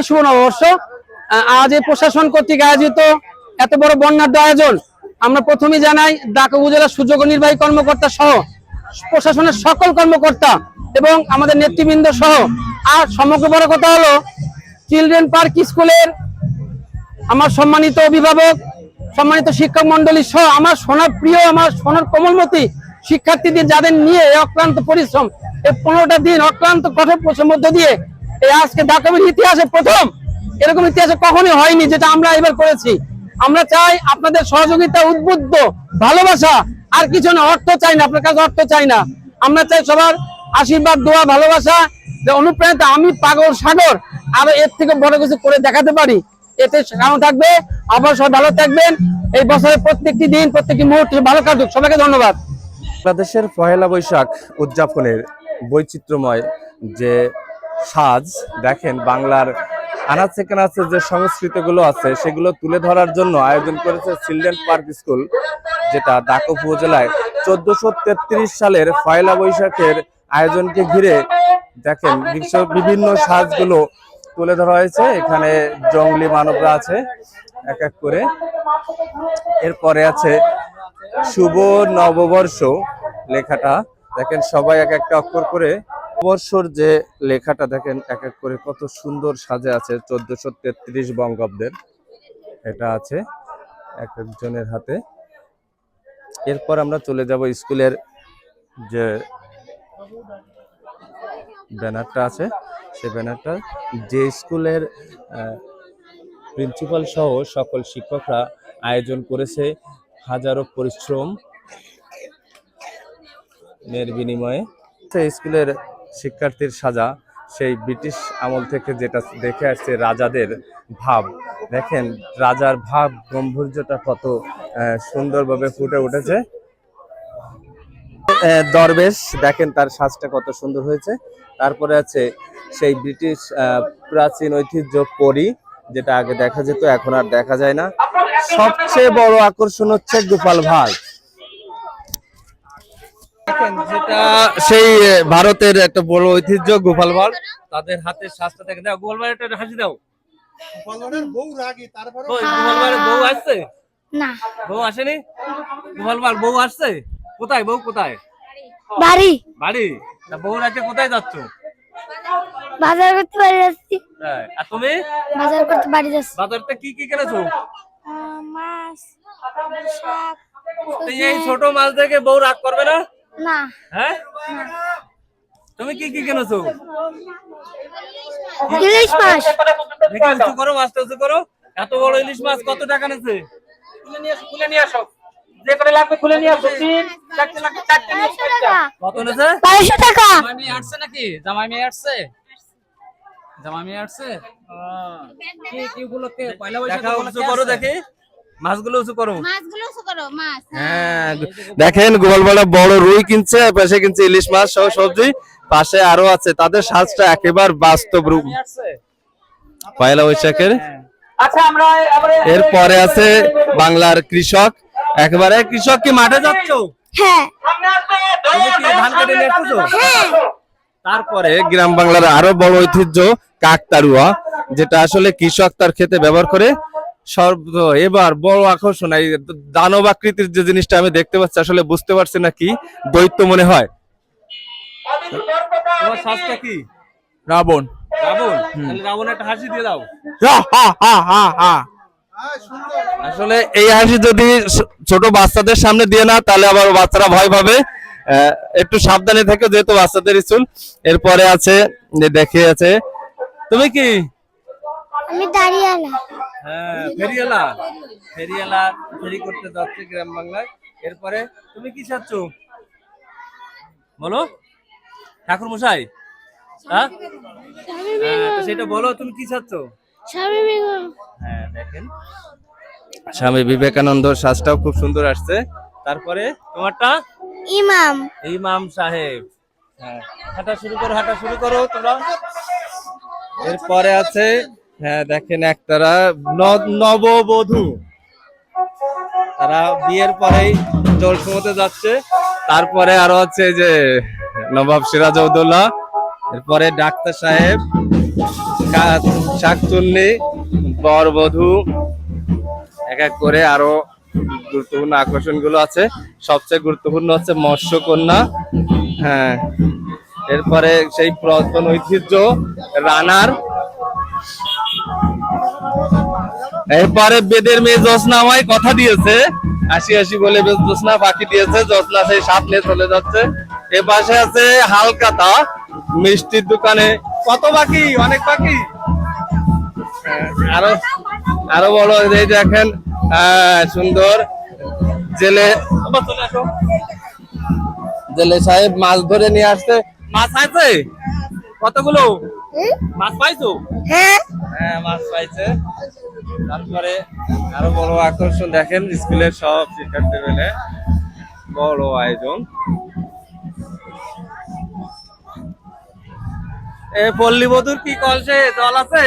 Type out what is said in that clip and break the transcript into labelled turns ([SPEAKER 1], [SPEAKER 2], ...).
[SPEAKER 1] শুভ নববর্ষ। আজ এই প্রশাসন কর্তৃক আয়োজিত এত বড় বর্ণাঢ্য আয়োজন আমরা প্রথমেই জানাই ঢাকা উপজেলা সুযোগ্য নির্বাহী কর্মকর্তা সহ প্রশাসনের সকল কর্মকর্তা এবং আমাদের নেতৃবৃন্দ সহ। আর সমগ্র বড় কথা হলো চিলড্রেন পার্ক স্কুলের আমার সম্মানিত অভিভাবক, সম্মানিত শিক্ষক মন্ডলী সহ আমার সোনার প্রিয়, আমার সোনার কোমলমতি শিক্ষার্থীদের, যাদের নিয়ে অক্লান্ত পরিশ্রম এই 15টা দিন অক্লান্ত কঠোর পরিশ্রম মধ্য দিয়ে এই আজকে ঢাকার ইতিহাসে প্রথম, এরকম ইতিহাসে কখনোই হয়নি যেটা আমরা এবার করেছি। আমরা চাই আপনাদের সহযোগিতা, উদ্বুদ্ধ ভালোবাসা, আর কিছু না। অর্থ চাই না, আপনার কাছে অর্থ চাই না। আমরা চাই সবার আশীর্বাদ, দোয়া, ভালোবাসা, যে অনুপ্রাণিত আমি পাগল সাগর আরো এর থেকে বড় কিছু করে দেখাতে পারি, এতে কারণ থাকবে। আবার সবাই ভালো থাকবেন। এই বছরের প্রত্যেকটি দিন, প্রত্যেকটি মুহূর্ত ভালো কাটুক। সবাইকে ধন্যবাদ।
[SPEAKER 2] বাংলাদেশের পহেলা বৈশাখ উদযাপনের বৈচিত্র্যময় যে সাজ দেখেন, বাংলার আনাচে কানাচে যে সংস্কৃতিগুলো আছে সেগুলো তুলে ধরার জন্য আয়োজন করেছে চিলড্রেন পার্ক স্কুল, যেটা ঢাকা উপজেলায় 1433 সালের পয়লা বৈশাখের আয়োজনকে ঘিরে দেখেন বিভিন্ন সাজগুলো তুলে ধরা হয়েছে। এখানে জঙ্গলি মানবরা আছে এক এক করে। এরপরে আছে শুভ নববর্ষ লেখাটা দেখেন, সবাই এক একটা অক্ষর করে নববর্ষর যে লেখাটা দেখেন এক এক করে কত সুন্দর সাজে আছে। 1433 বঙ্গাব্দের এটা আছে এক একজনের হাতে। এরপর আমরা চলে যাব স্কুলের যে ব্যানারটা আছে, সেই ব্যানারটা যে স্কুলের প্রিন্সিপাল সহ সকল শিক্ষকরা আয়োজন করেছে হাজারো পরিশ্রম এর বিনিময়ে। স্কুলের শিক্ষার্থীর সাজা সেই ব্রিটিশ আমল থেকে যেটা দেখে আসছে, রাজাদের ভাব দেখেন, রাজার ভাব গম্ভীর্যটা কত সুন্দরভাবে ফুটে উঠেছে। দরবেশ দেখেন তার সাজটা কত সুন্দর হয়েছে। তারপরে আছে সেই ব্রিটিশ প্রাচীন ঐতিহ্য পরী, যেটা আগে দেখা যেত এখন আর দেখা যায় না। সবচেয়ে বড় আকর্ষণ হচ্ছে গোপাল ভাঁড়, যেটা সেই ভারতের একটা বড় ঐতিহ্য গোপাল ভাঁড়। তাদের হাতের সাজটা দেখে দাও, গোপাল ভাঁড় একটা হাসি দাও। গোপাল ভাঁড়ের বউ আসছে না? বউ আসেনি? গোপাল ভাঁড় বউ আসছে? কোথায় বউ? কোথায়?
[SPEAKER 3] বাড়ি।
[SPEAKER 2] বাড়ি? বউ রাতে কোথায় যাচ্ছ?
[SPEAKER 3] বাজার করতে বাড়ি যাচ্ছি।
[SPEAKER 2] আর তুমি?
[SPEAKER 3] বাজার করতে বাড়ি যাচ্ছি।
[SPEAKER 2] বাজারতে কি কি কিনেছো?
[SPEAKER 3] মাছ, শাক।
[SPEAKER 2] এই ছোট মাছ দেখে বউ রাগ করবে না?
[SPEAKER 3] না।
[SPEAKER 2] হ্যাঁ? তুমি কি কি কিনেছো?
[SPEAKER 3] ইলিশ মাছ।
[SPEAKER 2] দেখি উঁচু করো, মাছটা উঁচু করো। এত বড় ইলিশ মাছ কত টাকা নেছে?
[SPEAKER 1] খুলে নিয়ে আসো, যে করে লাগবে খুলে নিয়ে আসো। 3 4 লাগবে, 4 নিয়ে আসো।
[SPEAKER 2] কত নেছে?
[SPEAKER 3] 500 টাকা।
[SPEAKER 1] জামাই মেয়ে আসছে নাকি? জামাই মেয়ে আসছে? জামাই মেয়ে আসছে? কি কি উপলক্ষে? পয়লা বৈশাখ
[SPEAKER 2] উঁচু করো দেখি, মাছগুলো উঁচু করো।
[SPEAKER 3] মাছগুলো উঁচু করো, মাছ।
[SPEAKER 2] হ্যাঁ দেখেন, গোপাল ভাঁড় বড় রুই কিনছে, পাশে কিনছে ইলিশ মাছ সহ সবজি, পাশে আরো আছে। তাদের সাজটা একেবারে বাস্তব রূপ পয়লা বৈশাখের। এরপরে আছে বাংলার কৃষক, একেবারে কৃষক। কি মাঠে যাচ্ছ?
[SPEAKER 3] হ্যাঁ।
[SPEAKER 2] তুমি কি ধান কেটে নিয়ে আসছো?
[SPEAKER 3] হ্যাঁ।
[SPEAKER 2] তারপরে গ্রাম বাংলার আরো বড় ঐতিহ্য কাকতাড়ুয়া, যেটা আসলে কৃষক তার ক্ষেতে ব্যবহার করে। এবার বড় আকর্ষণ এই দানব আকৃতির যে জিনিসটা আমি দেখতে পাচ্ছি, আসলে বুঝতে পারছি না কি দৈত্য মনে হয়। তোমার সাজটা কি? রাবণ। রাবণ? তাহলে রাবণ একটা হাসি দিয়ে দাও। আসলে এই হাসি যদি ছোট বাচ্চাদের সামনে দিয়ে না, তাহলে আবার বাচ্চারা ভয় পাবে। একটু সাবধানে থেকো, যেহেতু বাচ্চাদের স্কুল। এরপরে আছে দেখে আছে, তুমি কি?
[SPEAKER 3] আমি দাঁড়িয়ালা।
[SPEAKER 2] হ্যাঁ, ফেরিওয়ালা। ফেরিওয়ালা ফেরি করতে যাচ্ছে গ্রাম বাংলায়। এরপরে তুমি কি চাচ্ছ বলো? ঠাকুর মশাই? হ্যাঁ, সেটা বলো, তুমি কি চাচ্ছ? হ্যাঁ দেখেন, স্বামী বিবেকানন্দ সাজটাও খুব সুন্দর আসছে। তারপরে তোমারটা?
[SPEAKER 3] ইমাম।
[SPEAKER 2] ইমাম সাহেব। হ্যাঁ, হাঁটা শুরু করো, হাঁটা শুরু করো তোমরা। এরপরে আছে, হ্যাঁ দেখেন, একতারা নববধূ, তারা বিয়ের পরেই জলসমতে যাচ্ছে। তারপরে আরো আছে যে নবাব সিরাজউদ্দৌলা, এরপরে ডাক্তার সাহেব, শাকচুন্নি, বর বধূ, এক এক করে আরো গুরুত্বপূর্ণ আকর্ষণ গুলো আছে। সবচেয়ে গুরুত্বপূর্ণ হচ্ছে মৎস্যকন্যা। হ্যাঁ, এরপরে সেই পুরাতন ঐতিহ্য রানার। এরপরে বেদের মেয়ে জ্যোৎস্না আমায় কথা দিয়েছে, হাসি হাসি বলে জ্যোৎস্না পাখি দিয়েছে, জ্যোৎস্না সেই সাপ নিয়ে চলে যাচ্ছে। এ পাশে আছে হালকাতা মিষ্টির দোকানে, কত পাখি, অনেক পাখি। আরো আরো বড় এই দেখেন, সুন্দর জেলে, জেলে সাহেব মাছ ধরে নিয়ে আসছে। মাছ আছে কতগুলো? মাছ পাইছো?
[SPEAKER 3] হ্যাঁ
[SPEAKER 2] হ্যাঁ, মাছ পাইছে। তারপরে আরো বড় আকর্ষণ দেখেন, স্কুলের সব শিক্ষার্থী মিলে বড় আয়োজন। পল্লী বধুর কি কলসে জল আছে?